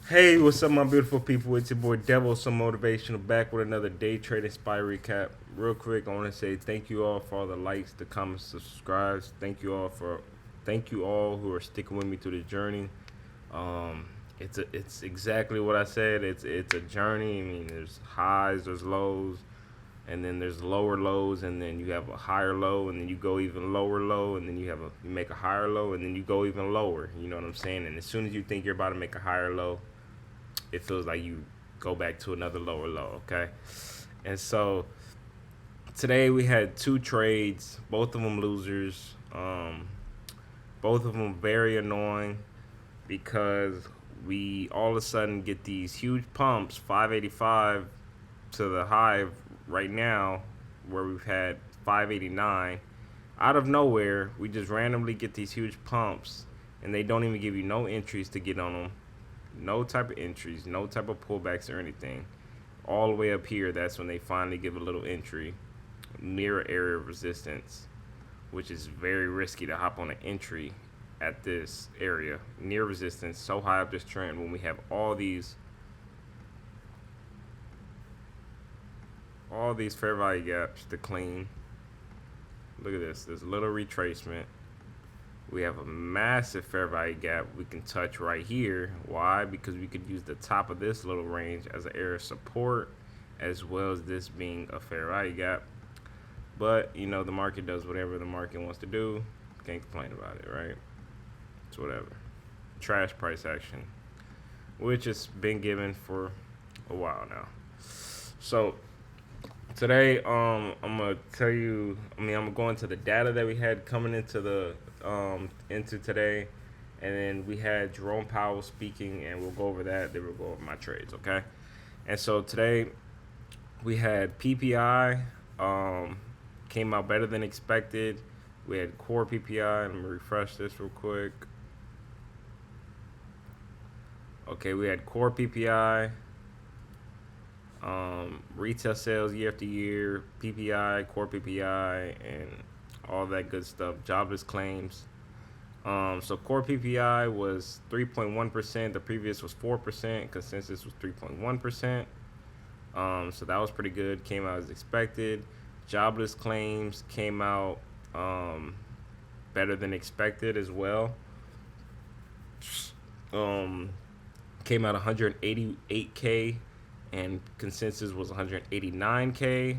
Hey, what's up, my beautiful people? It's your boy Devo, some motivational, back with another day trading spy recap. Real quick, I want to say thank you all for all the likes, the comments, the subscribes. Thank you all who are sticking with me through the journey. Um, it's exactly what I said. It's a journey. I mean, there's highs, there's lows, and then there's lower lows, and then you have a higher low, and then you go even lower low, and then you make a higher low, and then you go even lower. You know what I'm saying? And as soon as you think you're about to make a higher low, it feels like you go back to another lower low. Okay, and so today we had two trades, both of them losers. Both of them very annoying because we all of a sudden get these huge pumps, 585 to the high right now, where we've had 589. Out of nowhere, we just randomly get these huge pumps, and they don't even give you no entries to get on them. No type of entries, no type of pullbacks or anything. All the way up here, that's when they finally give a little entry near area of resistance, which is very risky to hop on an entry at this area near resistance so high up this trend when we have all these fair value gaps to clean. Look at this. There's a little retracement. We have a massive fair value gap we can touch right here. Why? Because we could use the top of this little range as an area of support, as well as this being a fair value gap. But, the market does whatever the market wants to do. Can't complain about it, right? It's whatever. Trash price action, which has been given for a while now. So, today, I'm gonna tell you. I'm gonna go into the data that we had coming into today, and then we had Jerome Powell speaking, and we'll go over that. Then we'll go over my trades, okay? And so today we had PPI came out better than expected. We had core PPI. Let me refresh this real quick. Okay, we had core PPI. Retail sales year after year, PPI, core PPI, and all that good stuff. Jobless claims. So core PPI was 3.1%. The previous was 4%. Consensus was 3.1%. So that was pretty good. Came out as expected. Jobless claims came out better than expected as well. Um, Came out 188K, and consensus was 189K.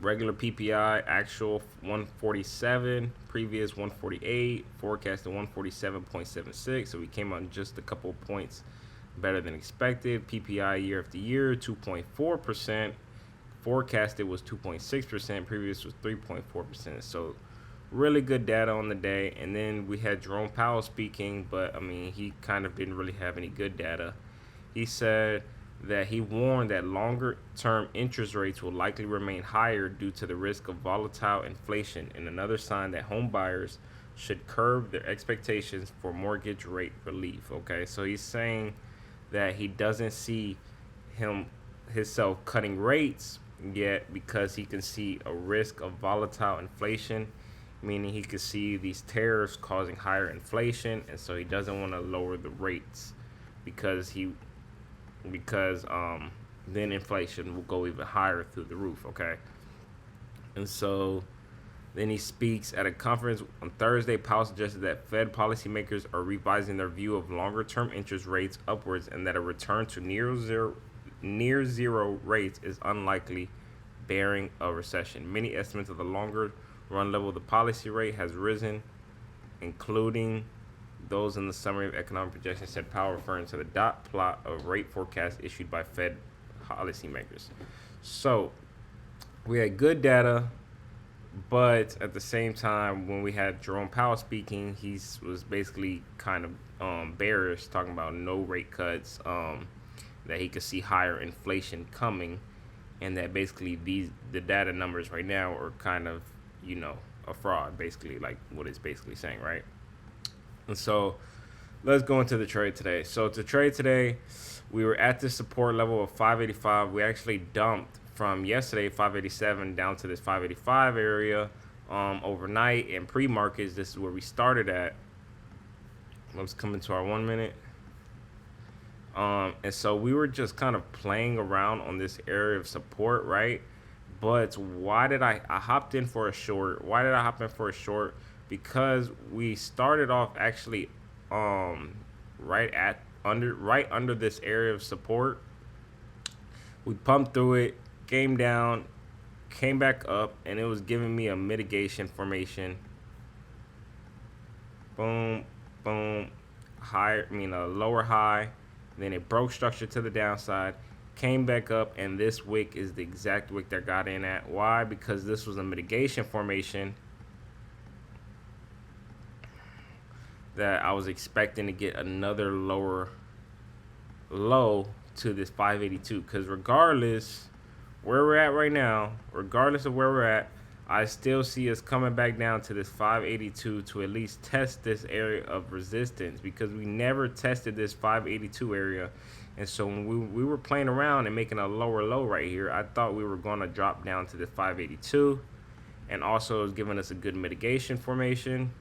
Regular PPI actual 147, previous 148, forecasted 147.76. So we came out just a couple points better than expected. PPI year after year 2.4%. Forecasted was 2.6%. Previous was 3.4%. So really good data on the day. And then we had Jerome Powell speaking, but he kind of didn't really have any good data. He said that he warned that longer term interest rates will likely remain higher due to the risk of volatile inflation, and another sign that home buyers should curb their expectations for mortgage rate relief. Okay, so he's saying that he doesn't see himself cutting rates yet because he can see a risk of volatile inflation, meaning he could see these tariffs causing higher inflation, and so he doesn't want to lower the rates because then inflation will go even higher through the roof. Okay, and so then he speaks at a conference on Thursday. Powell suggested that Fed policymakers are revising their view of longer-term interest rates upwards, and that a return to near zero rates is unlikely, bearing a recession. Many estimates of the longer-run level of the policy rate has risen, including those in the summary of economic projections, said Powell, referring to the dot plot of rate forecasts issued by Fed policymakers. So we had good data, but at the same time, when we had Jerome Powell speaking, he was basically kind of bearish, talking about no rate cuts, that he could see higher inflation coming, and that basically the data numbers right now are kind of a fraud, basically, like what it's basically saying, right? And so let's go into the trade today. So to trade today, we were at this support level of 585. We actually dumped from yesterday 587 down to this 585 area overnight. In pre-markets, this is where we started at. Let's come into our 1 minute. And so we were just kind of playing around on this area of support, right? But why did I hopped in for a short? Why did I hop in for a short? Because we started off actually um right under this area of support. We pumped through it, came down, came back up, and it was giving me a mitigation formation. Boom, boom, higher. I mean a lower high. Then it broke structure to the downside, came back up, and this wick is the exact wick that got in at. Why? Because this was a mitigation formation that I was expecting to get another lower low to this 582. Because regardless where we're at right now, regardless of where we're at, I still see us coming back down to this 582 to at least test this area of resistance, because we never tested this 582 area. And so when we were playing around and making a lower low right here, I thought we were going to drop down to the 582. And also it was giving us a good mitigation formation.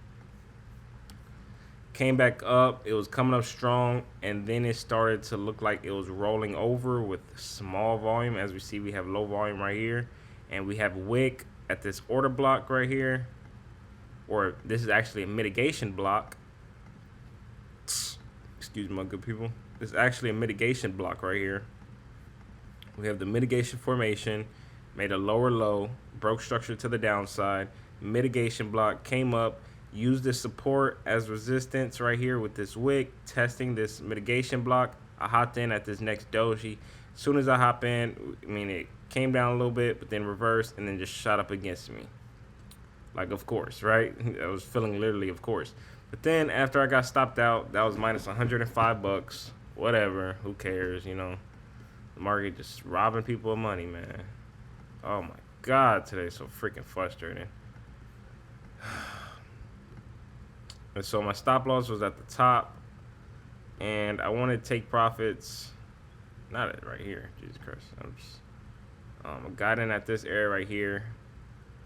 Came back up, it was coming up strong, and then it started to look like it was rolling over with small volume. As we see, we have low volume right here, and we have wick at this order block right here, or this is actually a mitigation block. Excuse me, my good people. This is actually a mitigation block right here. We have the mitigation formation, made a lower low, broke structure to the downside, mitigation block, came up, used this support as resistance right here with this wick, testing this mitigation block. I hopped in at this next doji. As soon as I hop in, I mean, it came down a little bit, but then reversed and then just shot up against me. Like, of course, right? I was feeling literally, of course. But then after I got stopped out, that was minus 105 bucks. Whatever, who cares, you know? The market just robbing people of money, man. Oh my God, today's so freaking frustrating. And so my stop loss was at the top, and I wanted to take profits. Not right here, Jesus Christ. I'm just I got in at this area right here,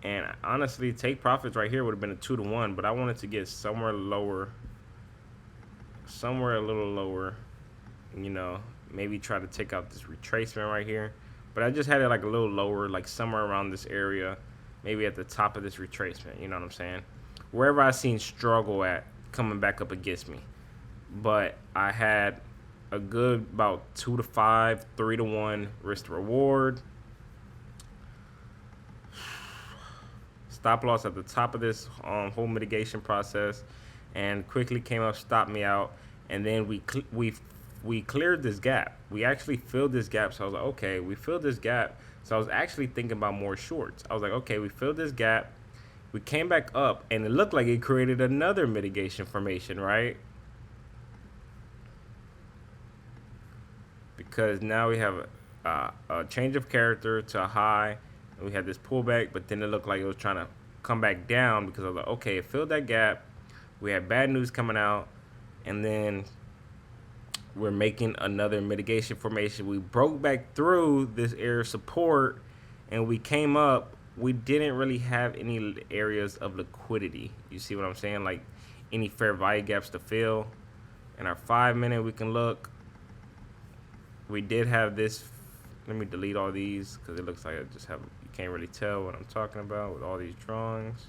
and honestly, take profits right here would have been a 2-to-1, but I wanted to get somewhere lower, somewhere a little lower. You know, maybe try to take out this retracement right here, but I just had it like a little lower, like somewhere around this area, maybe at the top of this retracement. You know what I'm saying? Wherever I seen struggle at coming back up against me. But I had a good about 2-to-5, 3-to-1 risk to reward. Stop loss at the top of this whole mitigation process, and quickly came up, stopped me out, and then we cleared this gap. We actually filled this gap. So I was like, okay, we filled this gap. So I was actually thinking about more shorts. I was like, okay, we filled this gap. We came back up, and it looked like it created another mitigation formation, right? Because now we have a change of character to a high, and we had this pullback, but then it looked like it was trying to come back down, because I was like, okay, it filled that gap. We had bad news coming out, and then we're making another mitigation formation. We broke back through this area of support, and we came up. We didn't really have any areas of liquidity. You see what I'm saying? Like any fair value gaps to fill. In our 5-minute, we can look. We did have this. Let me delete all these because it looks like I just have. You can't really tell what I'm talking about with all these drawings.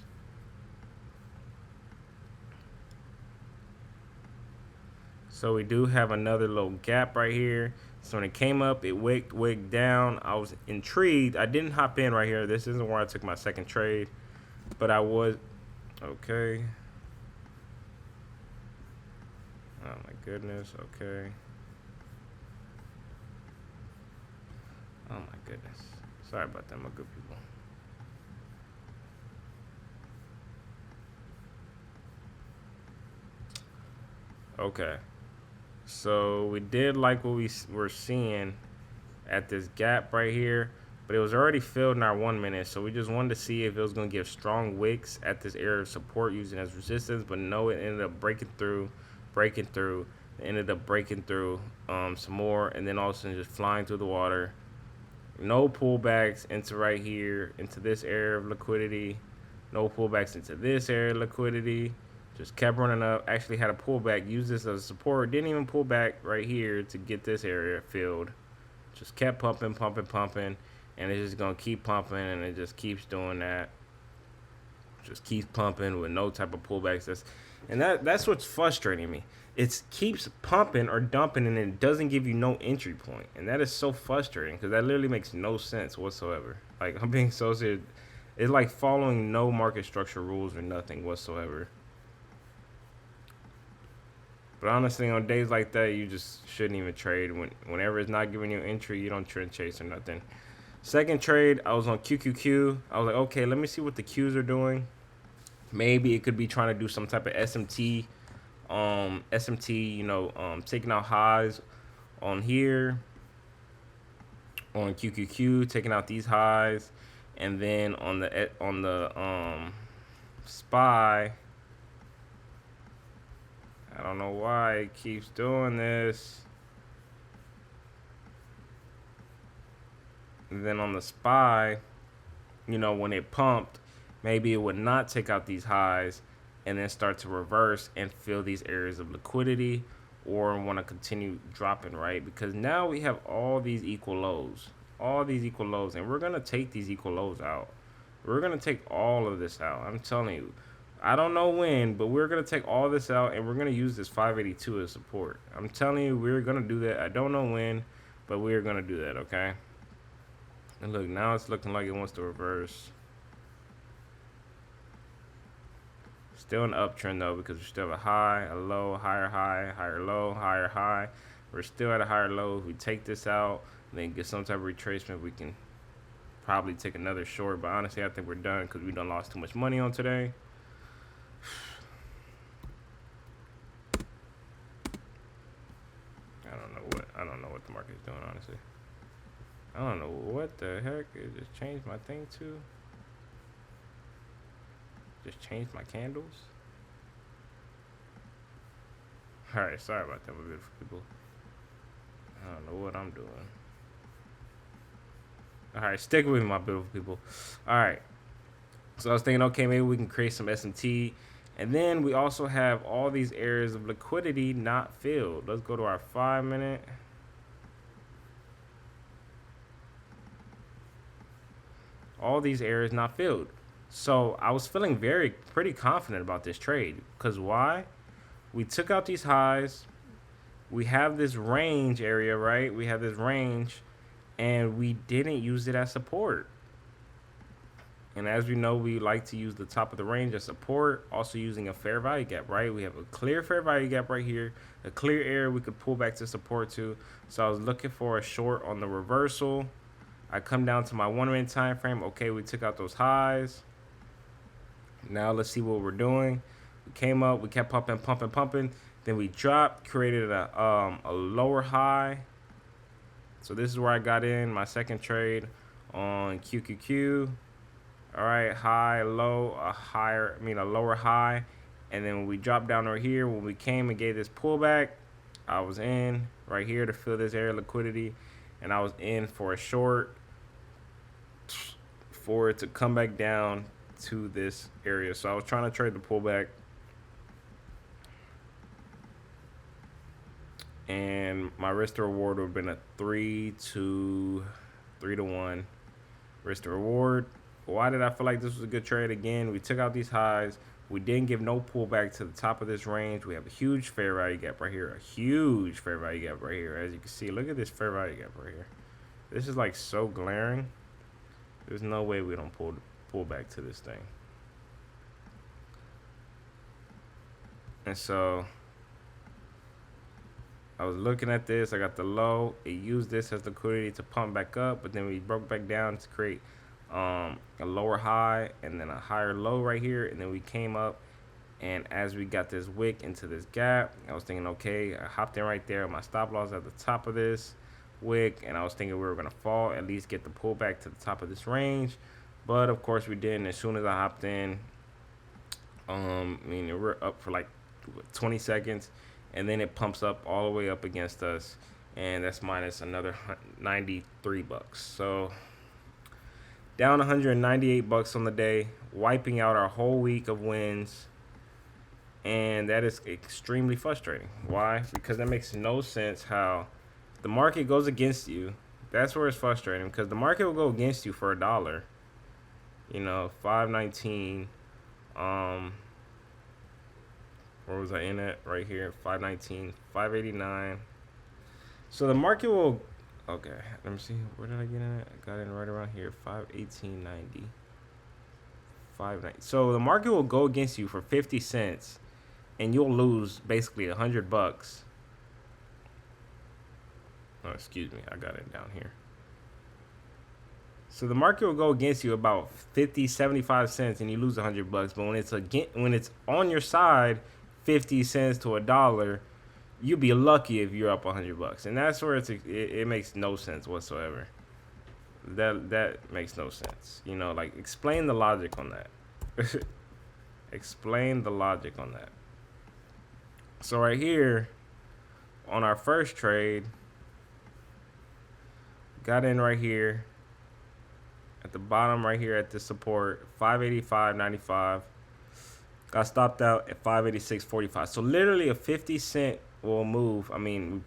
So we do have another little gap right here. So when it came up, it wigged down. I was intrigued. I didn't hop in right here. This isn't where I took my second trade, but I was. Okay. Oh my goodness. Okay. Oh my goodness. Sorry about that, my good people. Okay. So we did like what we were seeing at this gap right here, but it was already filled in our 1 minute. So we just wanted to see if it was going to give strong wicks at this area of support using as resistance, but no, it ended up breaking through, It ended up breaking through some more, and then all of a sudden just flying through the water. No pullbacks into right here, into this area of liquidity. No pullbacks into this area of liquidity. Just kept running up. Actually had a pullback. Used this as a support. Didn't even pull back right here to get this area filled. Just kept pumping, pumping, pumping, and it's just gonna keep pumping, and it just keeps doing that. Just keeps pumping with no type of pullbacks. That's what's frustrating me. It keeps pumping or dumping, and it doesn't give you no entry point, and that is so frustrating because that literally makes no sense whatsoever. Like, I'm being so serious. It's like following no market structure rules or nothing whatsoever. But honestly, on days like that, you just shouldn't even trade. Whenever it's not giving you entry, you don't trend chase or nothing. Second trade, I was on QQQ. I was like, okay, let me see what the Qs are doing. Maybe it could be trying to do some type of SMT. SMT, taking out highs on here on QQQ, taking out these highs, and then on the SPY. I don't know why it keeps doing this. And then on the SPY, when it pumped, maybe it would not take out these highs and then start to reverse and fill these areas of liquidity, or want to continue dropping, right? Because now we have all these equal lows, and we're going to take these equal lows out. We're going to take all of this out. I'm telling you. I don't know when, but we're going to take all this out, and we're going to use this 582 as support. I'm telling you, we're going to do that. I don't know when, but we're going to do that, okay? And look, now it's looking like it wants to reverse. Still an uptrend though, because we still have a high, a low, higher low, higher high. We're still at a higher low. If we take this out, then get some type of retracement, we can probably take another short. But honestly, I think we're done because we done lost too much money on today. I don't know what the market is doing, honestly. I don't know what the heck. It just changed my thing too. Just changed my candles. Alright, sorry about that, my beautiful people. I don't know what I'm doing. Alright, stick with me, my beautiful people. Alright. So I was thinking, okay, maybe we can create some SMT. And then we also have all these areas of liquidity not filled. Let's go to our 5-minute. All these areas not filled. So I was feeling pretty confident about this trade. Because why? We took out these highs. We have this range area, right? We have this range. And we didn't use it as support. And as we know, we like to use the top of the range as support. Also using a fair value gap, right? We have a clear fair value gap right here. A clear area we could pull back to support to. So I was looking for a short on the reversal. I come down to my 1-minute time frame. Okay, we took out those highs. Now let's see what we're doing. We came up, we kept pumping. Then we dropped, created a lower high. So this is where I got in my second trade on QQQ. All right, high, low, a lower high. And then when we dropped down right here, when we came and gave this pullback, I was in right here to fill this area of liquidity. And I was in for a short for it to come back down to this area. So I was trying to trade the pullback. And my risk to reward would have been a 3 to 1 risk to reward. Why did I feel like this was a good trade? Again, we took out these highs. We didn't give no pullback to the top of this range. We have a huge fair value gap right here. A huge fair value gap right here. As you can see, look at this fair value gap right here. This is like so glaring. There's no way we don't pull back to this thing. And so I was looking at this. I got the low. It used this as liquidity to pump back up, but then we broke back down to create a lower high and then a higher low right here. And then we came up, and as we got this wick into this gap, I was thinking, okay, I hopped in right there. My stop loss at the top of this wick, and I was thinking we were going to fall, at least get the pullback to the top of this range. But of course we didn't. As soon as I hopped in, we're up for like 20 seconds, and then it pumps up all the way up against us, and that's minus another $93. So down $198 on the day, wiping out our whole week of wins. And that is extremely frustrating. Why? Because that makes no sense how the market goes against you. That's where it's frustrating because the market will go against you for $1. 519. Um, where was I in at? Right here, 519, 589. So the market will. Okay, let me see. Where did I get in at? I got in right around here, 518.90. 590. So the market will go against you for 50 cents, and you'll lose basically $100. Oh, excuse me, I got it down here. So the market will go against you about 50, 75 cents, and you lose $100. But when it's on your side, 50 cents to $1, you'd be lucky if you're up $100. And that's where it makes no sense whatsoever. That makes no sense. Like explain the logic on that. Explain the logic on that. So right here, on our first trade, got in right here at the bottom right here at the support 585.95. Got stopped out at 586.45. So literally a 50 cent will move. I mean,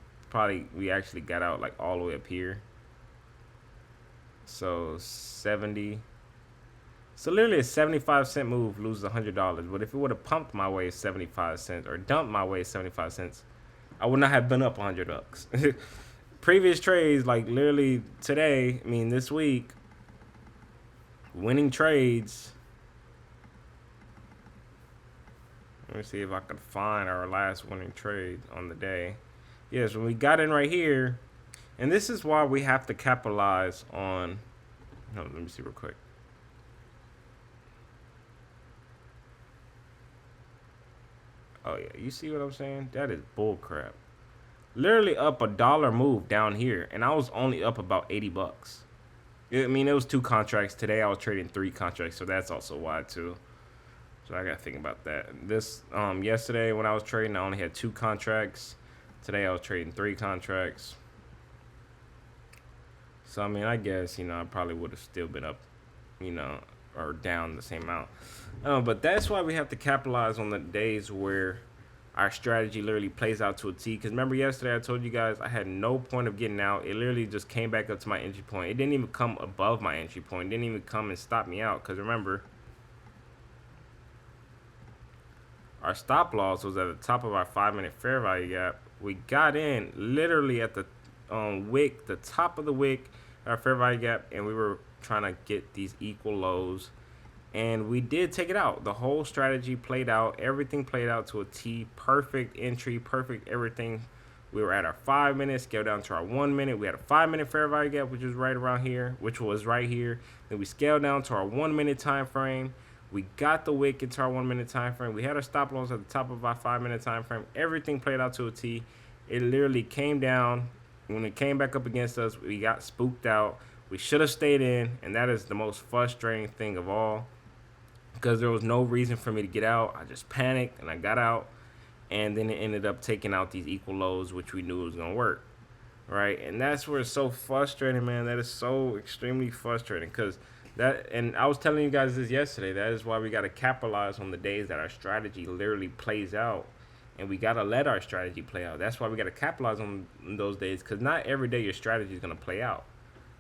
we actually got out like all the way up here. So 70. So literally a 75-cent move loses $100. But if it would have pumped my way 75 cents or dumped my way 75 cents, I would not have been up $100. Previous trades, like literally today, I mean this week, winning trades. Let me see if I can find our last winning trade on the day. Yes, when we got in right here, and this is why we have to capitalize on. No, let me see real quick. Oh yeah, you see what I'm saying? That is bull crap. Literally up $1 move down here, and I was only up about $80. I mean, it was 2 contracts today. I was trading 3 contracts, so that's also why too. So I gotta think about that. This yesterday when I was trading, I only had 2 contracts. Today I was trading 3 contracts. So I mean, I guess I probably would have still been up, or down the same amount. But that's why we have to capitalize on the days where our strategy literally plays out to a T. Because remember yesterday I told you guys I had no point of getting out. It literally just came back up to my entry point. It didn't even come above my entry point. It didn't even come and stop me out. Because remember, our stop loss was at the top of our 5-minute fair value gap. We got in literally at the wick, the top of the wick, our fair value gap, and we were trying to get these equal lows. And we did take it out. The whole strategy played out. Everything played out to a T. Perfect entry, perfect everything. We were at our 5 minutes, scaled down to our 1 minute. We had a 5-minute fair value gap, which was right around here, which was right here. Then we scaled down to our 1 minute time frame. We got the wick into our 1 minute time frame. We had our stop loss at the top of our 5-minute time frame. Everything played out to a T. It literally came down. When it came back up against us, we got spooked out. We should have stayed in, and that is the most frustrating thing of all. Because there was no reason for me to get out. I just panicked and I got out, and then it ended up taking out these equal lows, which we knew was gonna work, right? And that's where it's so frustrating, man. That is so extremely frustrating because and I was telling you guys this yesterday. That is why we gotta capitalize on the days that our strategy literally plays out, and we gotta let our strategy play out. That's why we gotta capitalize on those days because not every day your strategy is gonna play out.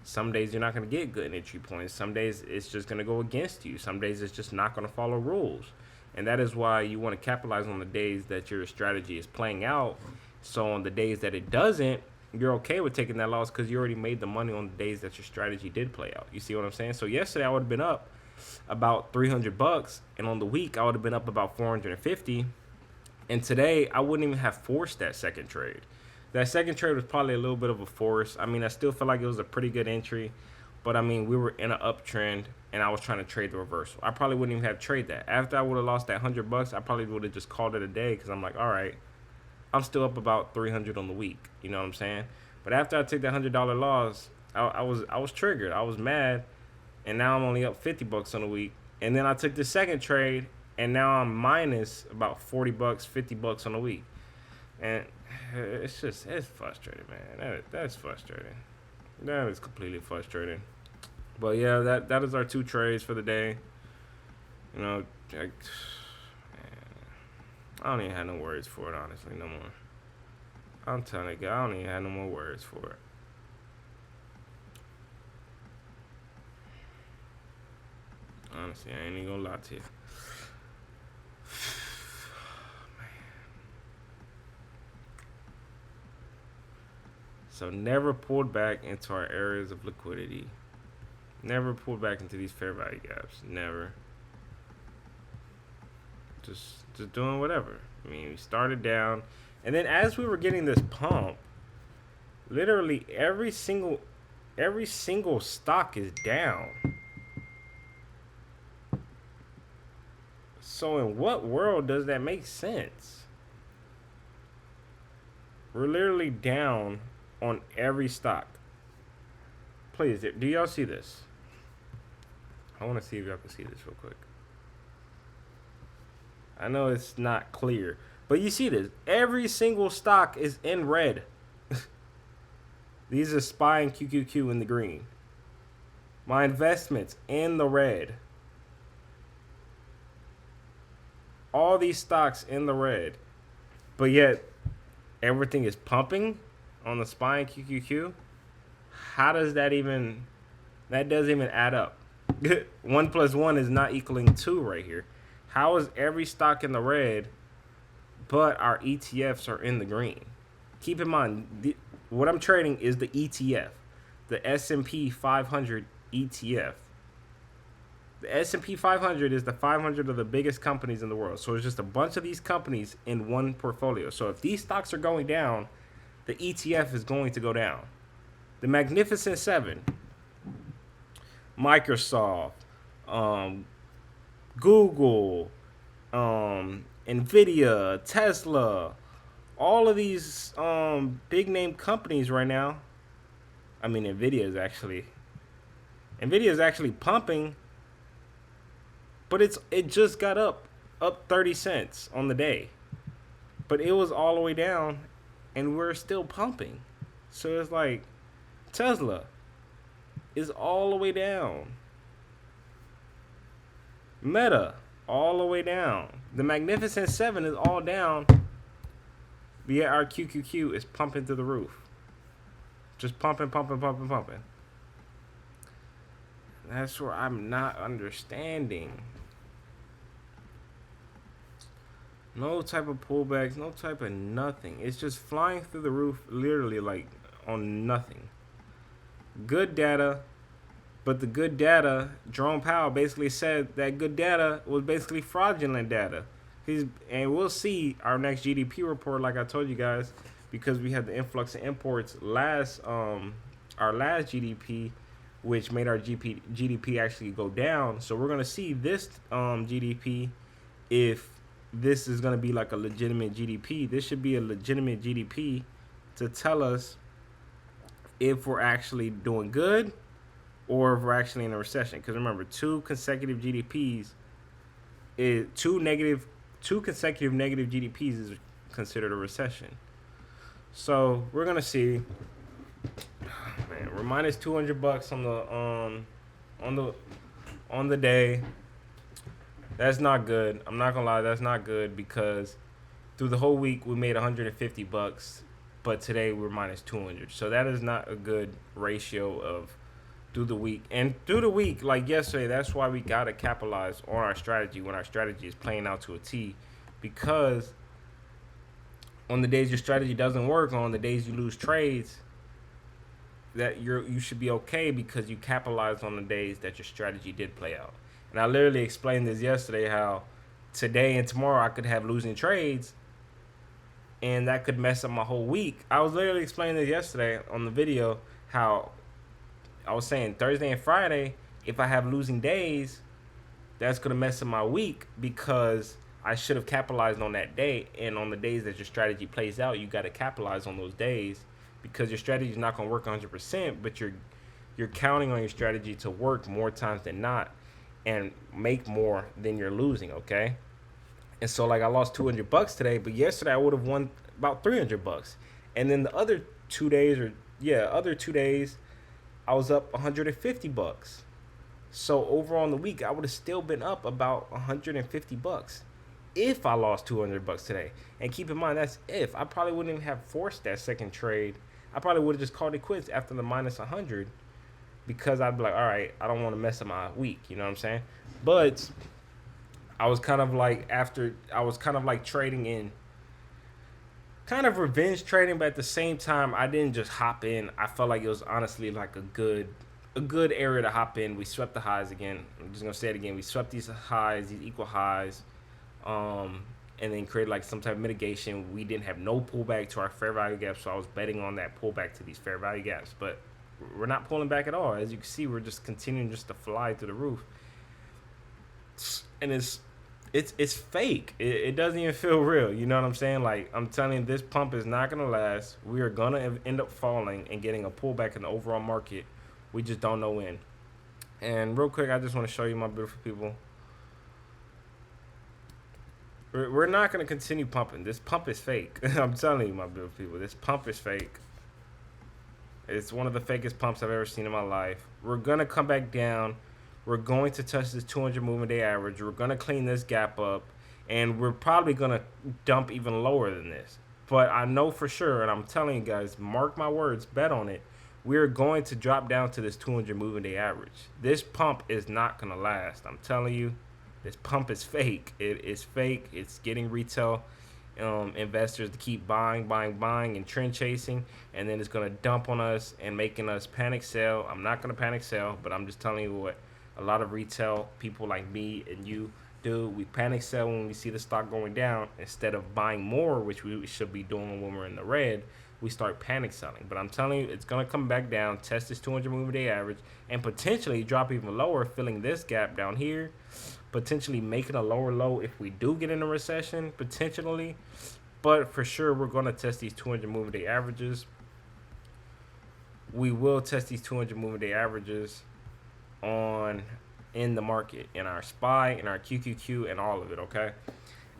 Some days you're not going to get good entry points. Some days it's just going to go against you. Some days it's just not going to follow rules. And that is why you want to capitalize on the days that your strategy is playing out. So on the days that it doesn't, you're okay with taking that loss because you already made the money on the days that your strategy did play out. You see what I'm saying? So yesterday I would have been up about $300, and on the week I would have been up about 450. And today I wouldn't even have forced that second trade. That second trade was probably a little bit of a force. I mean, I still feel like it was a pretty good entry. But, I mean, we were in an uptrend, and I was trying to trade the reversal. I probably wouldn't even have traded that. After I would have lost that $100, I probably would have just called it a day because I'm like, all right, I'm still up about 300 on the week. You know what I'm saying? But after I took that $100 loss, I was triggered. I was mad, and now I'm only up $50 on the week. And then I took the second trade, and now I'm minus about $40, $50 on the week. And it's frustrating, man. That's frustrating. That is completely frustrating. But yeah, that is our 2 trades for the day. I don't even have no words for it, honestly, no more. I'm telling you, I don't even have no more words for it. Honestly, I ain't even gonna lie to you. So never pulled back into our areas of liquidity. Never pulled back into these fair value gaps. Never. Just doing whatever. I mean, we started down, and then as we were getting this pump, literally every single stock is down. So in what world does that make sense? We're literally down on every stock. Please, do y'all see this? I want to see if y'all can see this real quick. I know it's not clear, but you see this. Every single stock is in red. These are SPY and QQQ in the green. My investments in the red. All these stocks in the red. But yet, everything is pumping on the SPY and QQQ. How does that even... That doesn't even add up. 1 plus 1 is not equaling 2 right here. How is every stock in the red, but our ETFs are in the green? Keep in mind, what I'm trading is the ETF, the S&P 500 ETF. The S&P 500 is the 500 of the biggest companies in the world. So it's just a bunch of these companies in one portfolio. So if these stocks are going down, the ETF is going to go down. The Magnificent Seven, Microsoft, Google, Nvidia, Tesla, all of these big name companies right now. I mean, Nvidia is actually pumping, but it just got up 30 cents on the day, but it was all the way down, and we're still pumping. So it's like Tesla is all the way down. Meta, all the way down. The Magnificent Seven is all down. But yet our QQQ is pumping through the roof. Just pumping. That's where I'm not understanding. No type of pullbacks, no type of nothing. It's just flying through the roof, literally like on nothing. Good data. But the good data, Jerome Powell basically said that good data was basically fraudulent data. And we'll see our next GDP report, like I told you guys, because we had the influx of imports our last GDP, which made our GDP actually go down. So we're gonna see this GDP, if this is gonna be like a legitimate GDP. This should be a legitimate GDP to tell us if we're actually doing good, or if we're actually in a recession. Because remember, two consecutive consecutive negative GDPs is considered a recession. So we're gonna see. Man, we're minus $200 on the day. That's not good. I'm not gonna lie, that's not good, because through the whole week we made $150, but today we're minus 200. So that is not a good ratio of through the week. And through the week, like yesterday, that's why we gotta capitalize on our strategy when our strategy is playing out to a T. Because on the days your strategy doesn't work, on the days you lose trades, that you should be okay, because you capitalized on the days that your strategy did play out. And I literally explained this yesterday, how today and tomorrow I could have losing trades, and that could mess up my whole week. I was literally explaining this yesterday on the video, how I was saying Thursday and Friday, if I have losing days, that's going to mess up my week, because I should have capitalized on that day. And on the days that your strategy plays out, you got to capitalize on those days, because your strategy is not going to work 100%, but you're counting on your strategy to work more times than not and make more than you're losing, okay? And so, like, I lost $200 today, but yesterday I would have won about $300. And then the other 2 days, I was up $150. So overall in the week, I would have still been up about $150. if I lost $200 today. And keep in mind, that's if. I probably wouldn't even have forced that second trade. I probably would have just called it quits after the minus 100 because I'd be like, all right, I don't want to mess up my week. You know what I'm saying? But I was kind of like trading in, kind of revenge trading, but at the same time, I didn't just hop in. I felt like it was honestly like a good area to hop in. We swept the highs again. I'm just gonna say it again. We swept these highs, these equal highs, um, and then created like some type of mitigation. We didn't have no pullback to our fair value gaps, so I was betting on that pullback to these fair value gaps. But we're not pulling back at all. As you can see, we're just continuing just to fly through the roof, and it's fake. It doesn't even feel real. You know what I'm saying? Like, I'm telling you, this pump is not gonna last. We are gonna end up falling and getting a pullback in the overall market. We just don't know when. And real quick, I just want to show you, my beautiful people. We're not gonna continue pumping. This pump is fake. I'm telling you, my beautiful people. This pump is fake. It's one of the fakest pumps I've ever seen in my life. We're gonna come back down. We're going to touch this 200 moving day average. We're gonna clean this gap up, and we're probably gonna dump even lower than this. But I know for sure, and I'm telling you guys, mark my words, bet on it. We're going to drop down to this 200 moving day average. This pump is not gonna last. I'm telling you, this pump is fake. It is fake. It's getting retail investors to keep buying, and trend chasing, and then it's gonna dump on us and making us panic sell. I'm not gonna panic sell, but I'm just telling you what a lot of retail people like me and you do. We panic sell when we see the stock going down instead of buying more, which we should be doing when we're in the red. We start panic selling. But I'm telling you, it's gonna come back down, test this 200 moving day average, and potentially drop even lower, filling this gap down here, potentially making a lower low if we do get in a recession, potentially. But for sure, we're gonna test these 200 moving day averages. We will test these 200 moving day averages on in the market, in our SPY, in our QQQ, and all of it, okay?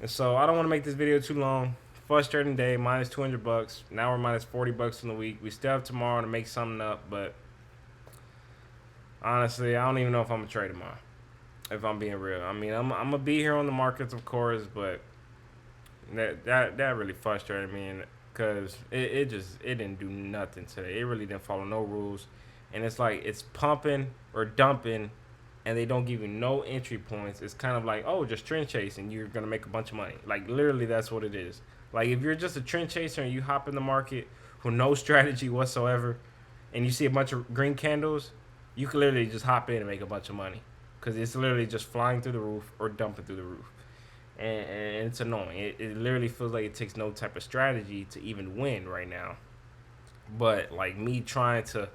And so I don't want to make this video too long. Frustrating day, minus $200. Now we're minus $40 in the week. We still have tomorrow to make something up, but honestly, I don't even know if I'm gonna trade tomorrow, if I'm being real. I mean, I'm gonna be here on the markets, of course, but that really frustrated me, because it didn't do nothing today. It really didn't follow no rules, and it's like it's pumping or dumping, and they don't give you no entry points. It's kind of like, oh, just trend chasing, you're gonna make a bunch of money. Like, literally, that's what it is. Like, if you're just a trend chaser and you hop in the market with no strategy whatsoever, and you see a bunch of green candles, you can literally just hop in and make a bunch of money, because it's literally just flying through the roof or dumping through the roof. And it's annoying. It literally feels like it takes no type of strategy to even win right now. But like me trying to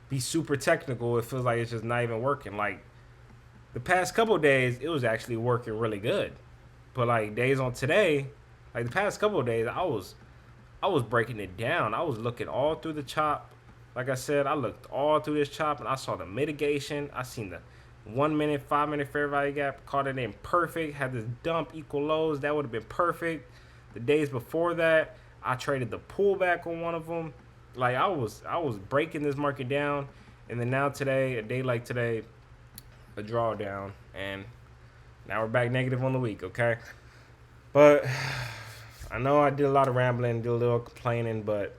be super technical, it feels like it's just not even working. Like, the past couple of days, it was actually working really good. But like days on today, like the past couple of days, I was breaking it down. I was looking all through the chop. Like I said, I looked all through this chop, and I saw the mitigation. I seen the 1 minute, 5 minute fair value gap, caught it in perfect, had this dump equal lows. That would have been perfect. The days before that, I traded the pullback on one of them. Like, I was breaking this market down, and then now today, a day like today, a drawdown, and now we're back negative on the week, okay? But I know I did a lot of rambling, did a little complaining, but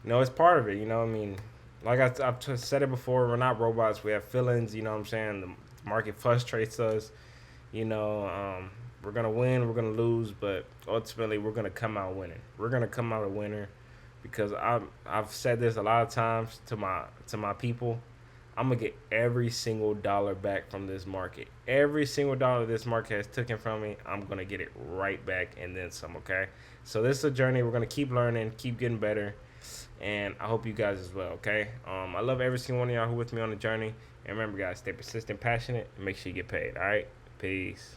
it's part of it, I mean, like I've said it before, we're not robots. We have feelings, you know what I'm saying? The market frustrates us, we're going to win, we're going to lose, but ultimately we're going to come out winning. We're going to come out a winner, because I've said this a lot of times to my people. I'm going to get every single dollar back from this market. Every single dollar this market has taken from me, I'm going to get it right back and then some, okay? So this is a journey. We're going to keep learning, keep getting better, and I hope you guys as well, okay? I love every single one of y'all who with me on the journey. And remember, guys, stay persistent, passionate, and make sure you get paid, all right? Peace.